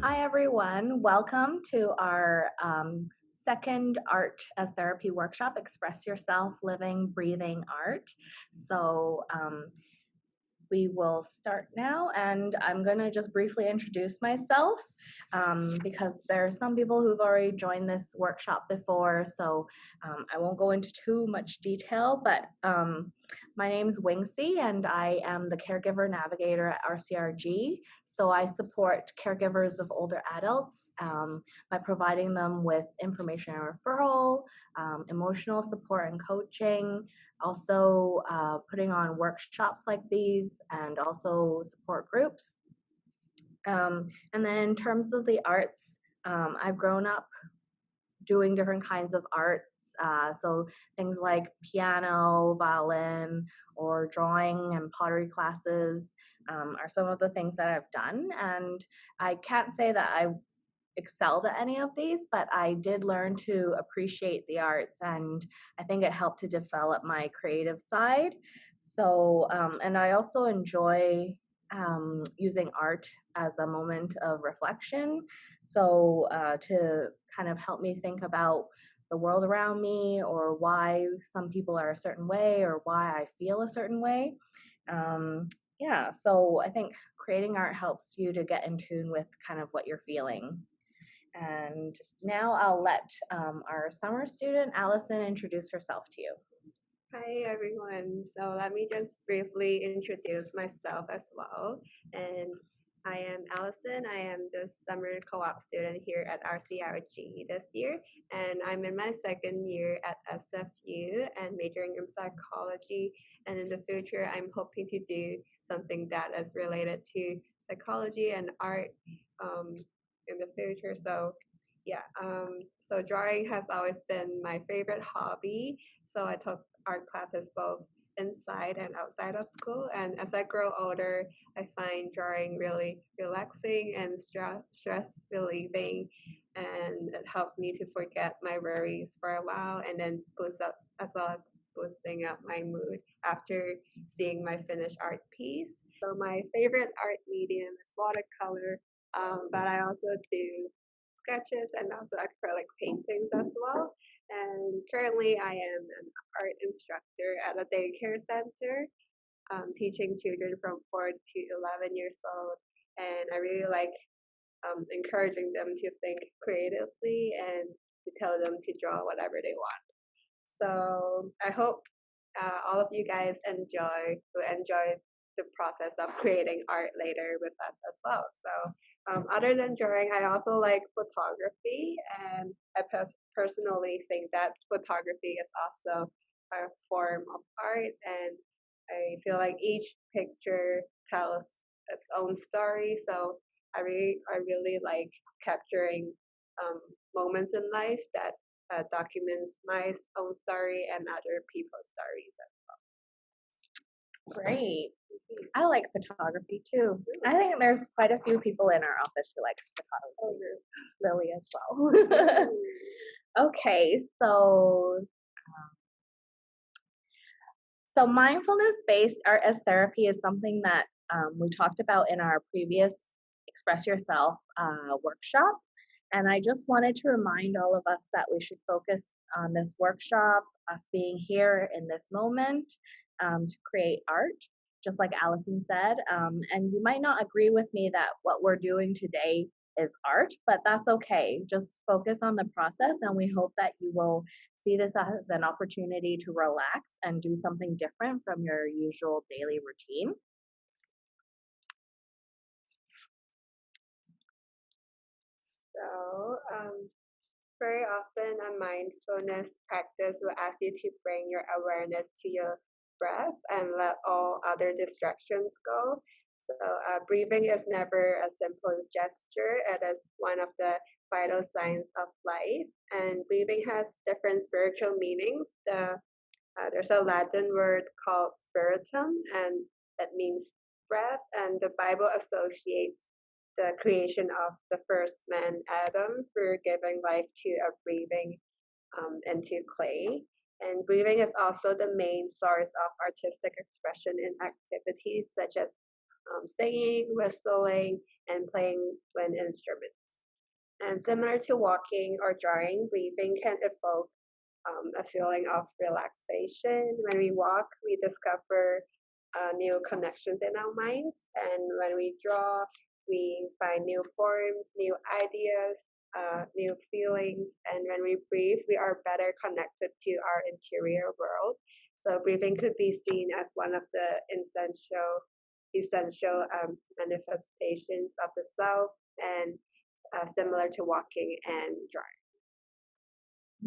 Hi, everyone. Welcome to our second Art as Therapy workshop, Express Yourself, Living, Breathing Art. So we will start now, and I'm going to just briefly introduce myself because there are some people who've already joined this workshop before, so I won't go into too much detail, but my name is Wingsi, and I am the Caregiver Navigator at RCRG. So I support caregivers of older adults by providing them with information and referral, emotional support and coaching, also putting on workshops like these, and also support groups. And then in terms of the arts, I've grown up doing different kinds of arts. So things like piano, violin, or drawing and pottery classes are some of the things that I've done. And I can't say that I excelled at any of these, but I did learn to appreciate the arts, and I think it helped to develop my creative side. So, and I also enjoy using art as a moment of reflection. So, to kind of help me think about the world around me, or why some people are a certain way, or why I feel a certain way. Yeah, so I think creating art helps you to get in tune with kind of what you're feeling. And now I'll let our summer student, Allison, introduce herself to you. Hi everyone. So let me just briefly introduce myself as well. And I am Allison. I am the summer co-op student here at RCRG this year. And I'm in my second year at SFU and majoring in psychology. And in the future, I'm hoping to do something that is related to psychology and art in the future. So so drawing has always been my favorite hobby. So I took art classes both inside and outside of school. And as I grow older, I find drawing really relaxing and stress relieving. And it helps me to forget my worries for a while and then boost up as well as boosting up my mood after seeing my finished art piece. So my favorite art medium is watercolor, but I also do sketches and also acrylic paintings as well. And currently, I am an art instructor at a daycare center, teaching children from 4 to 11 years old. And I really like encouraging them to think creatively and to tell them to draw whatever they want. So I hope all of you guys will enjoy the process of creating art later with us as well. So other than drawing, I also like photography, and I personally think that photography is also a form of art, and I feel like each picture tells its own story. So I really like capturing moments in life that documents my own story and other people's stories. Great. I like photography too. I think there's quite a few people in our office who likes photography. Lily as well. Okay, so mindfulness-based art as therapy is something that we talked about in our previous Express Yourself workshop. And I just wanted to remind all of us that we should focus on this workshop, us being here in this moment to create art, just like Allison said. And you might not agree with me that what we're doing today is art, but that's okay. Just focus on the process, and we hope that you will see this as an opportunity to relax and do something different from your usual daily routine. So, very often a mindfulness practice will ask you to bring your awareness to your breath and let all other distractions go. So, breathing is never a simple gesture, it is one of the vital signs of life. And breathing has different spiritual meanings. There's a Latin word called spiritum, and that means breath, and the Bible associates the creation of the first man, Adam, for giving life to a breathing into clay. And breathing is also the main source of artistic expression in activities such as singing, whistling, and playing wind instruments. And similar to walking or drawing, breathing can evoke a feeling of relaxation. When we walk, we discover new connections in our minds. And when we draw, we find new forms, new ideas, new feelings. And when we breathe, we are better connected to our interior world. So breathing could be seen as one of the essential manifestations of the self, and similar to walking and drawing.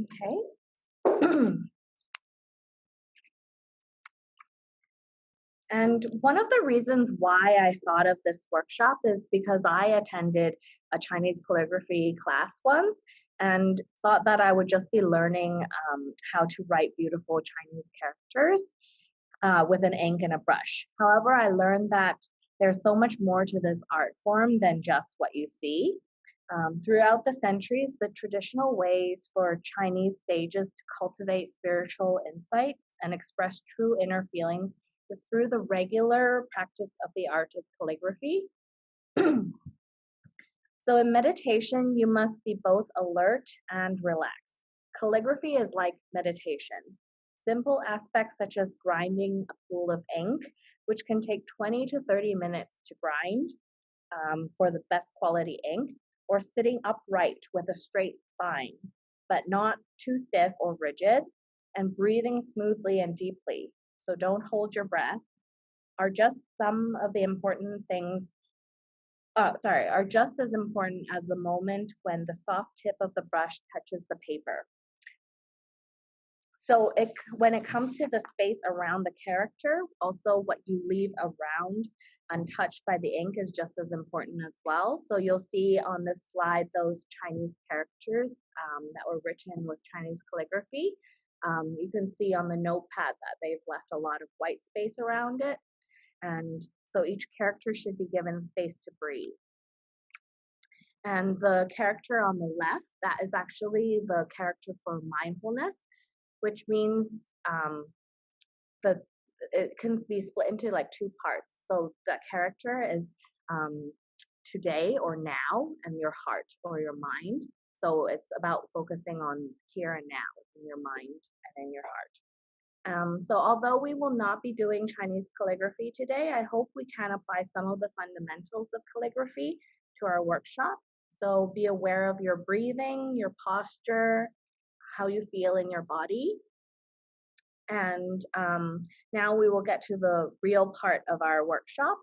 Okay. And one of the reasons why I thought of this workshop is because I attended a Chinese calligraphy class once and thought that I would just be learning how to write beautiful Chinese characters with an ink and a brush. However, I learned that there's so much more to this art form than just what you see. Throughout the centuries, the traditional ways for Chinese sages to cultivate spiritual insights and express true inner feelings is through the regular practice of the art of calligraphy. So in meditation, you must be both alert and relaxed. Calligraphy is like meditation. Simple aspects such as grinding a pool of ink, which can take 20 to 30 minutes to grind for the best quality ink, or sitting upright with a straight spine, but not too stiff or rigid, and breathing smoothly and deeply, so don't hold your breath, are just some of the important things, are just as important as the moment when the soft tip of the brush touches the paper. So when it comes to the space around the character, also what you leave around untouched by the ink is just as important as well. So you'll see on this slide those Chinese characters that were written with Chinese calligraphy. You can see on the notepad that they've left a lot of white space around it. And so each character should be given space to breathe. And the character on the left, that is actually the character for mindfulness, which means it can be split into like two parts. So that character is today or now, and your heart or your mind. So it's about focusing on here and now in your mind and in your heart. So although we will not be doing Chinese calligraphy today, I hope we can apply some of the fundamentals of calligraphy to our workshop. So be aware of your breathing, your posture, how you feel in your body. And now we will get to the real part of our workshop.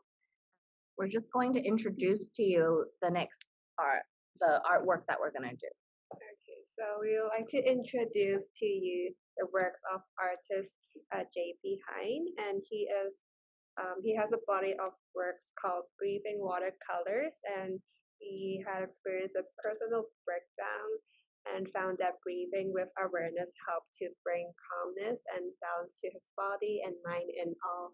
We're just going to introduce to you the next part, the artwork that we're going to do. Okay, so we would like to introduce to you the works of artist J.P. Hine, and he has a body of works called Breathing Watercolors, and he had experienced a personal breakdown and found that breathing with awareness helped to bring calmness and balance to his body and mind in all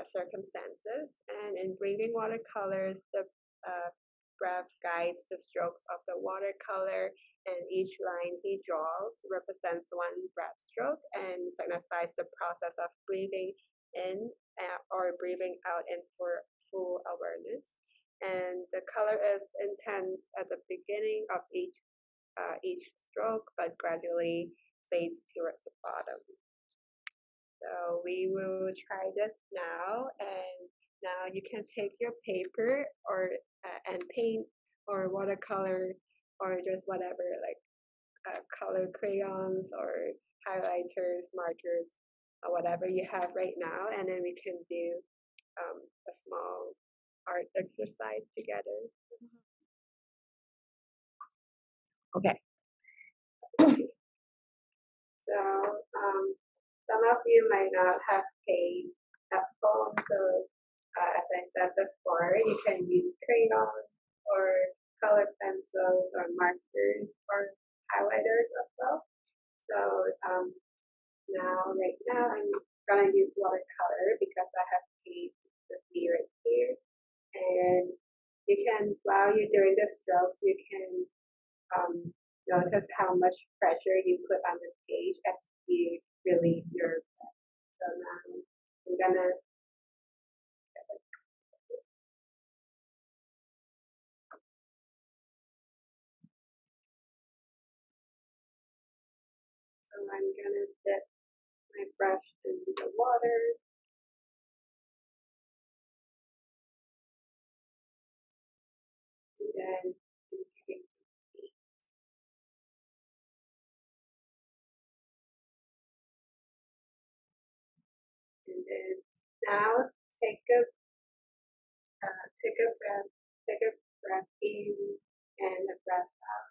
circumstances. And in Breathing Watercolors, the breath guides the strokes of the watercolor, and each line he draws represents one breath stroke and signifies the process of breathing in or breathing out in for full awareness. And the color is intense at the beginning of each stroke, but gradually fades towards the bottom. So we will try this now, and now you can take your paper or and paint or watercolor or just whatever, like color crayons or highlighters, markers, or whatever you have right now, and then we can do a small art exercise together. Okay. So some of you might not have paid at home, so as I said before, you can use crayons or colored pencils or markers or highlighters as well. So right now I'm gonna use watercolor because I have paint with me right here, and you can, while you're doing the strokes, you can notice how much pressure you put on the page as you release your breath. So now I'm gonna I'm gonna dip my brush in the water. And then I'm giving some paint. And then now take a breath in and a breath out.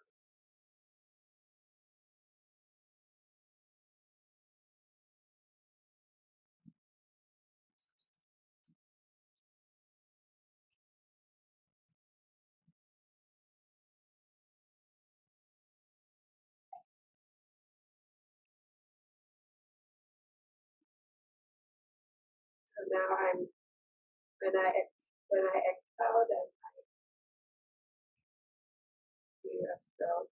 So now when I exhale, then I do a stroke.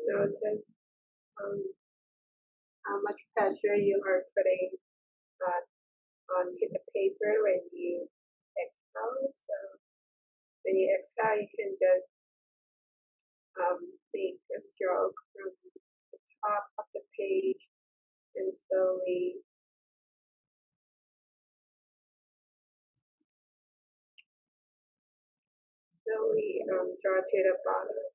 Notice how much pressure you are putting onto the paper when you exhale. So when you exhale, you can just make a stroke from the top of the page and slowly draw to the bottom.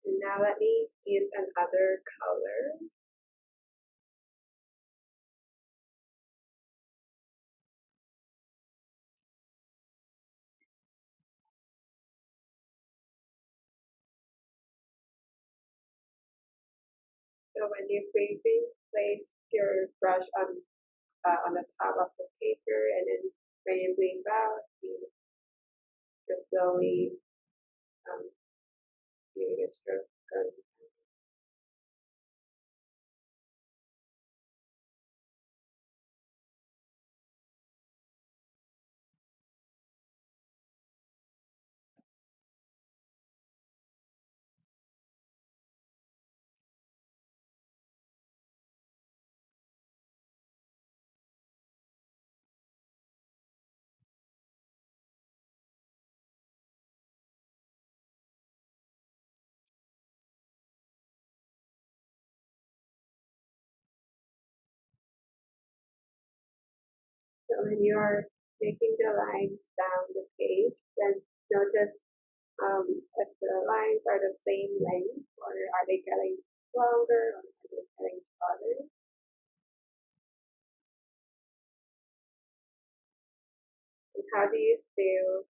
And now let me use another color. So when you're breathing, place your brush on the top of the paper, and then when you breathe out, you just slowly do your stroke. So when you are making the lines down the page, then notice if the lines are the same length, or are they getting longer, or are they getting shorter? And how do you feel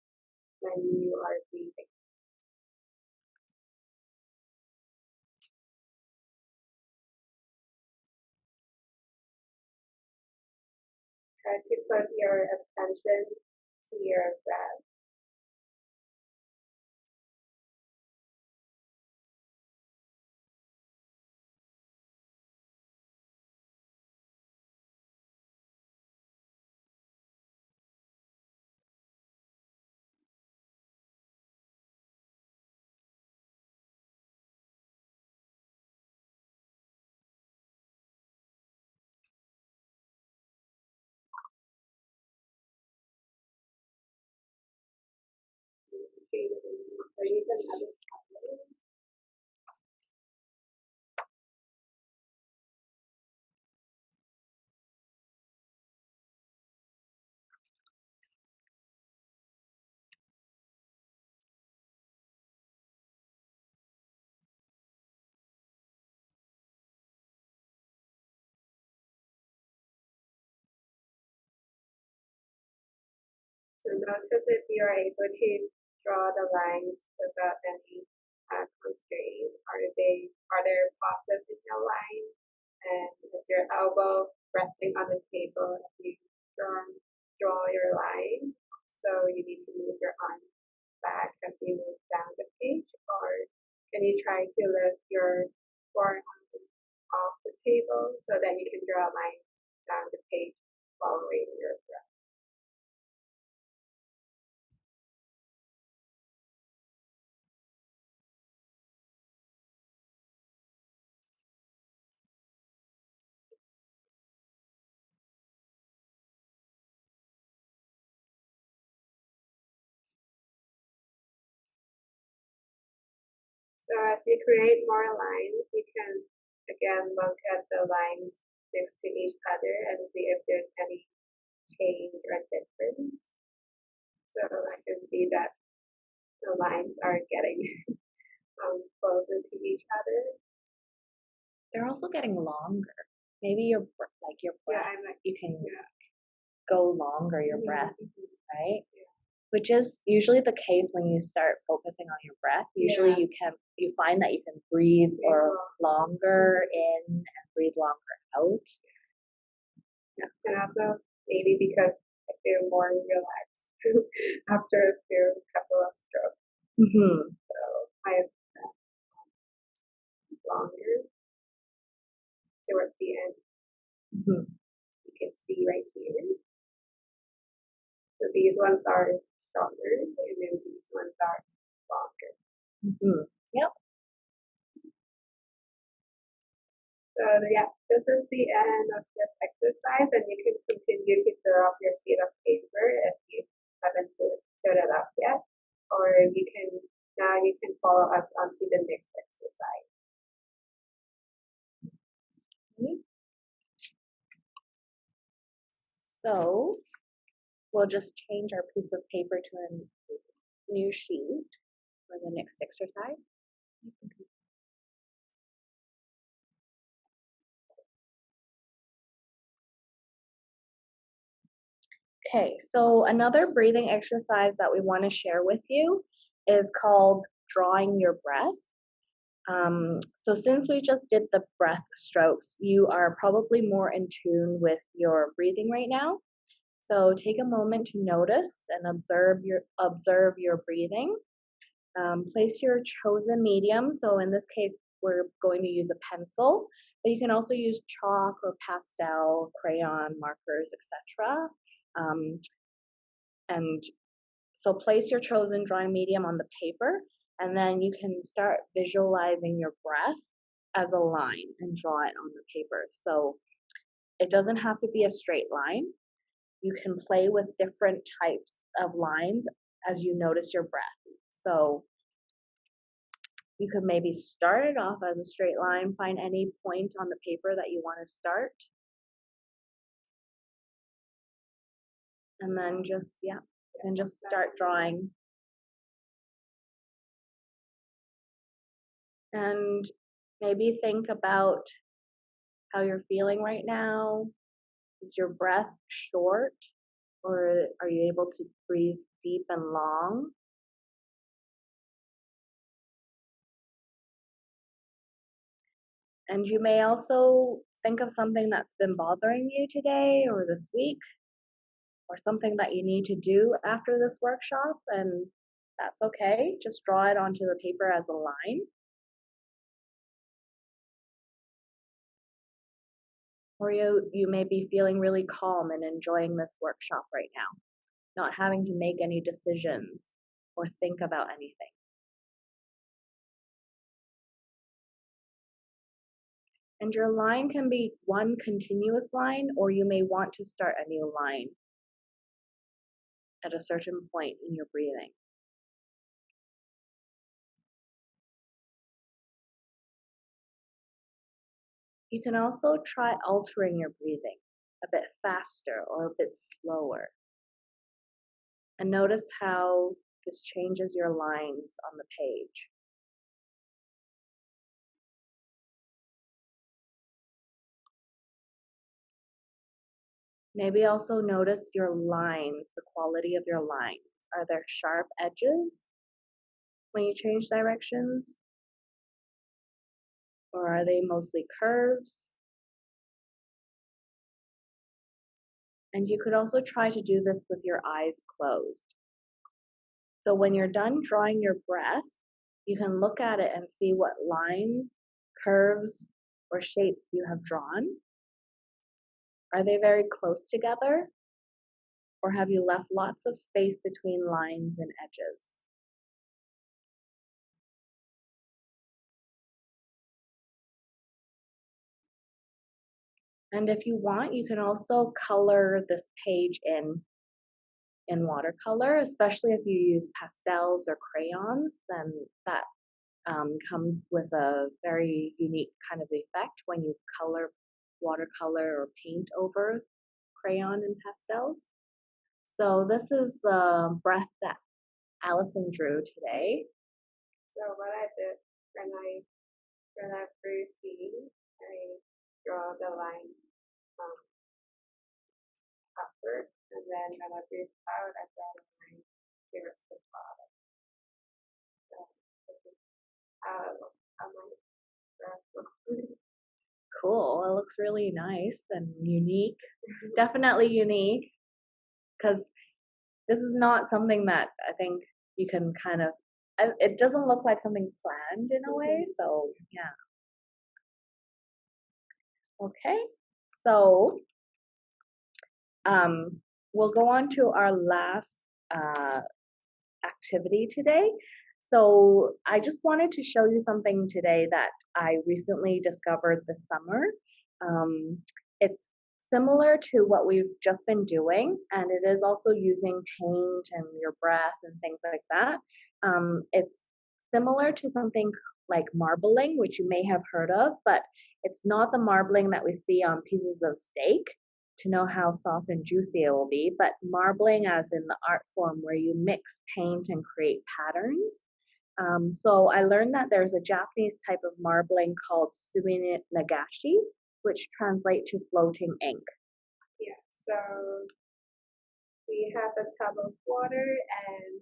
when you are breathing? Try to put your attention to your breath. Okay, so use another color. So notice if you are able to draw the lines without any constraint. Are there pauses in your line? And is your elbow resting on the table as you draw? draw your line. So you need to move your arm back as you move down the page, or can you try to lift your forearm off the table so that you can draw a line down the page following your breath. So as you create more lines, you can again look at the lines next to each other and see if there's any change or difference. So I can see that the lines are getting closer to each other. They're also getting longer. Maybe your breath, you can go longer your breath, right? Yeah. Which is usually the case when you start focusing on your breath. Usually you find that you can breathe or longer in and breathe longer out. Yeah. And also maybe because I feel more relaxed after a couple of strokes. Mm-hmm. So I have longer towards the end. Mm-hmm. You can see right here. So these ones are shorter and then these ones are longer. Mm-hmm. Yep. So yeah, this is the end of this exercise, and you can continue to fill up your sheet of paper if you haven't filled it up yet, or you can follow us onto the next exercise. So we'll just change our piece of paper to a new sheet for the next exercise. Okay, so another breathing exercise that we want to share with you is called drawing your breath. So since we just did the breath strokes, you are probably more in tune with your breathing right now. So take a moment to notice and observe your breathing. Place your chosen medium. So in this case, we're going to use a pencil, but you can also use chalk or pastel, crayon, markers, etc. And so place your chosen drawing medium on the paper, and then you can start visualizing your breath as a line and draw it on the paper. So it doesn't have to be a straight line. You can play with different types of lines as you notice your breath. So you could maybe start it off as a straight line, find any point on the paper that you want to start. And then just start drawing. And maybe think about how you're feeling right now. Is your breath short, or are you able to breathe deep and long? And you may also think of something that's been bothering you today or this week, or something that you need to do after this workshop, and that's okay. Just draw it onto the paper as a line. Or you may be feeling really calm and enjoying this workshop right now, not having to make any decisions or think about anything. And your line can be one continuous line, or you may want to start a new line at a certain point in your breathing. You can also try altering your breathing a bit faster or a bit slower. And notice how this changes your lines on the page. Maybe also notice your lines, the quality of your lines. Are there sharp edges when you change directions? Or are they mostly curves? And you could also try to do this with your eyes closed. So when you're done drawing your breath, you can look at it and see what lines, curves, or shapes you have drawn. Are they very close together? Or have you left lots of space between lines and edges? And if you want, you can also color this page in watercolor, especially if you use pastels or crayons, then that comes with a very unique kind of effect when you color watercolor or paint over crayon and pastels. So this is the breath that Allison drew today. So what I did when I breathe, I draw the line upward, and then when I breathe out, I draw the line towards the bottom. So this is how my breath looks. Cool. It looks really nice and unique. Definitely unique, because this is not something that I think you can kind of, it doesn't look like something planned in a way. So yeah. Okay. So we'll go on to our last activity today. So I just wanted to show you something today that I recently discovered this summer. It's similar to what we've just been doing, and it is also using paint and your breath and things like that. It's similar to something like marbling, which you may have heard of, but it's not the marbling that we see on pieces of steak to know how soft and juicy it will be, but marbling as in the art form where you mix paint and create patterns. So I learned that there's a Japanese type of marbling called Sumi nagashi, which translates to floating ink. Yeah, so we have a tub of water, and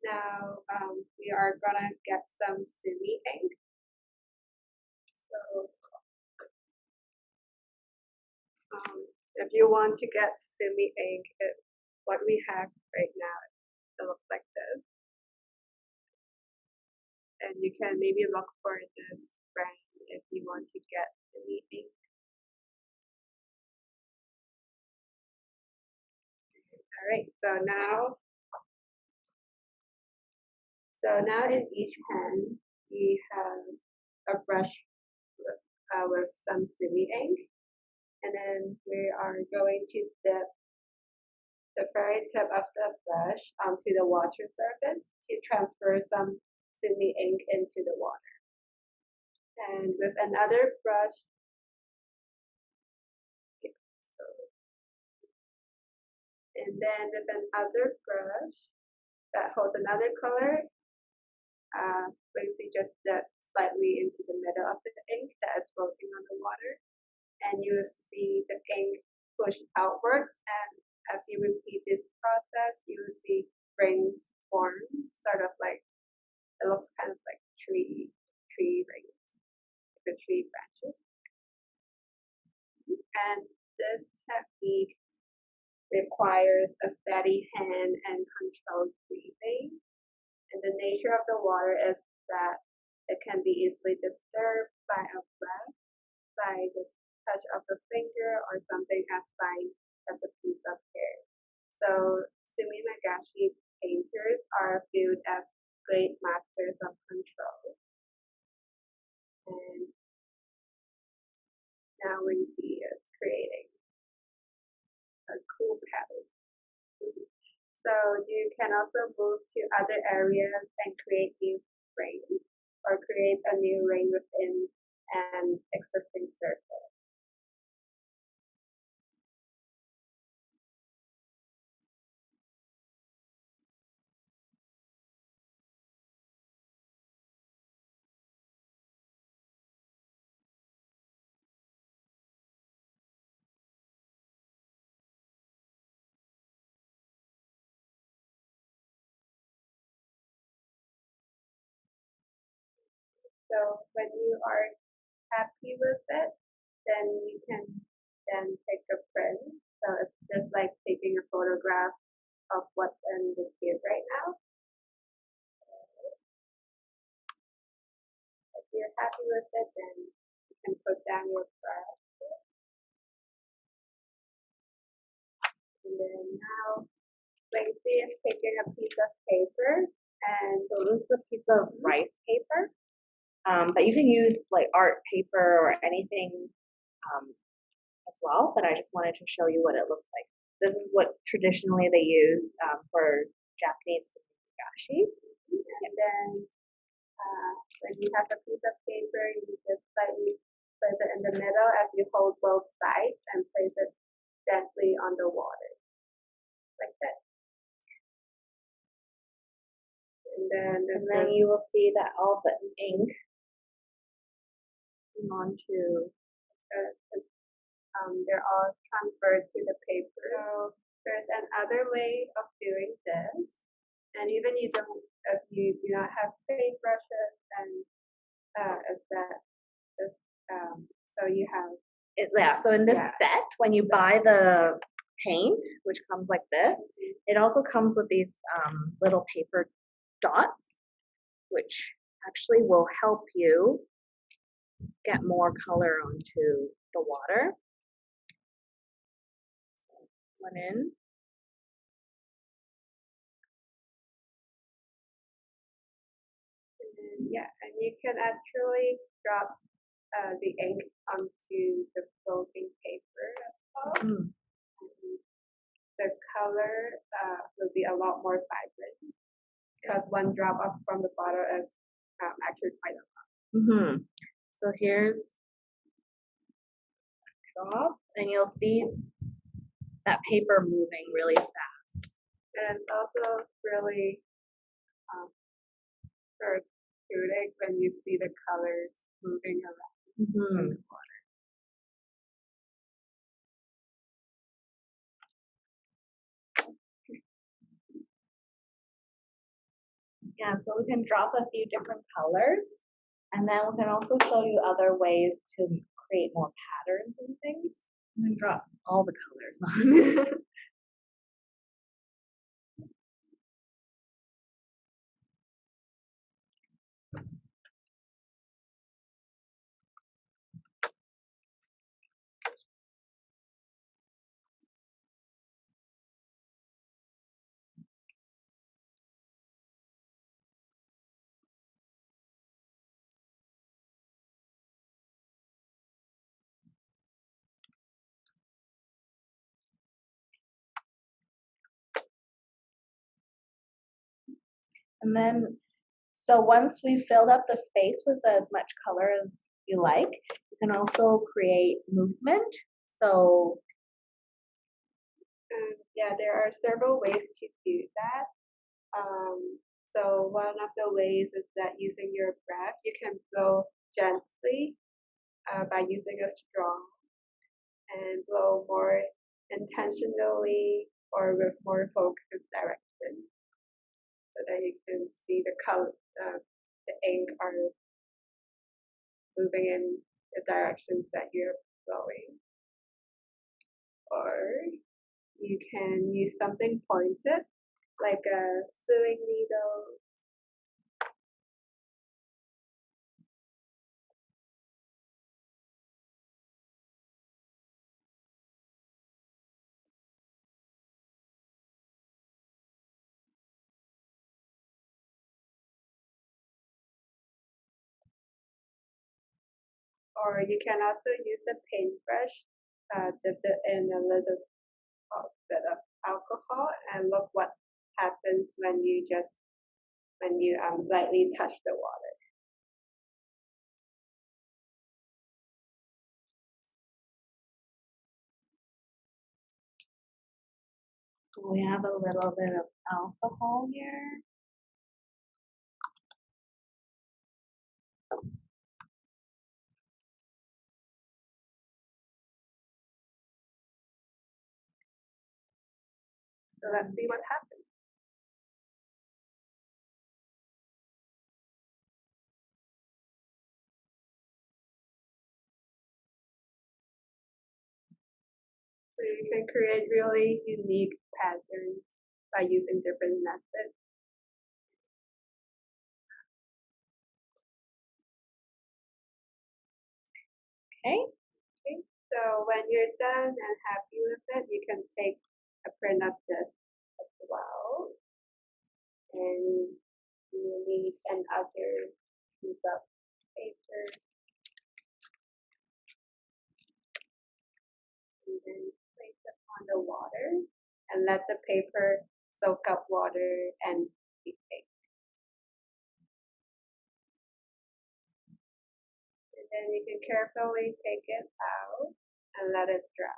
now we are gonna get some Sumi ink. So if you want to get Sumi ink, what we have right now, it looks like this. And you can maybe look for this brand if you want to get Sumi ink. All right, so now in each hand we have a brush with some Sumi ink, and then we are going to dip the very tip of the brush onto the water surface to transfer some Sumi ink into the water. And with another brush, and then with another brush that holds another color, basically just dip slightly into the middle of the ink that is floating on the water, and you will see the ink push outwards, and as you repeat this process, you will see rings form, sort of like, it looks kind of like tree rings, like the tree branches. And this technique requires a steady hand and controlled breathing. And the nature of the water is that it can be easily disturbed by a breath, by the touch of a finger, or something as fine as a piece of hair. So Sumi nagashi painters are viewed as great masters of control. And now we see it's creating a cool pattern. So you can also move to other areas and create new rings, or create a new ring within an existing circle. So when you are happy with it, then you can then take a print So it's just like taking a photograph of what's in the cube right now. If you're happy with it, then you can put down your brush. And then now, Lacey is taking a piece of paper, and So this is a piece of rice paper, but you can use like art paper or anything as well, but I just wanted to show you what it looks like. This is what traditionally they use for Japanese sumigashi. and then when you have a piece of paper, you just slightly place it in the middle as you hold both sides and place it gently on the water, like that. And then you will see that all the ink came onto. they're all transferred to the paper. So there's another way of doing this, and even if you do not have paintbrushes, and is that this so you have So in this set, when you buy the paint, which comes like this, it also comes with these little paper dots, which actually will help you get more color onto the water. So one in. And you can actually drop the ink onto the floating paper as well. Mm. The color will be a lot more vibrant because one drop up from the bottle is actually quite a lot. So here's a drop, and you'll see that paper moving really fast. And it's also really therapeutic when you see the colors moving around in the water. Yeah, so we can drop a few different colors, and then we can also show you other ways to create more patterns and things. You can drop all the colors on. And then, so once we've filled up the space with as much color as you like, you can also create movement. So there are several ways to do that. So one of the ways is that using your breath, you can blow gently by using a straw and blow more intentionally or with more focused direction, so that you can see the color, the ink are moving in the directions that you're blowing. Or you can use something pointed, like a sewing needle. Or you can also use a paintbrush, dip it in a little bit of alcohol, and look what happens when you lightly touch the water. we have a little bit of alcohol here. So let's see what happens. So you can create really unique patterns by using different methods. Okay. Okay, so when you're done and happy with it, you can take a print of this as well. And you will need another piece of paper. And then place it on the water and let the paper soak up water and be baked. And then you can carefully take it out and let it dry.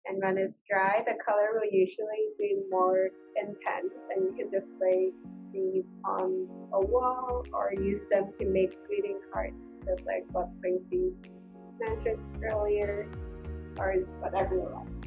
And when it's dry, the color will usually be more intense, and you can display these on a wall or use them to make greeting cards, just like what Quincy mentioned earlier, or whatever you like.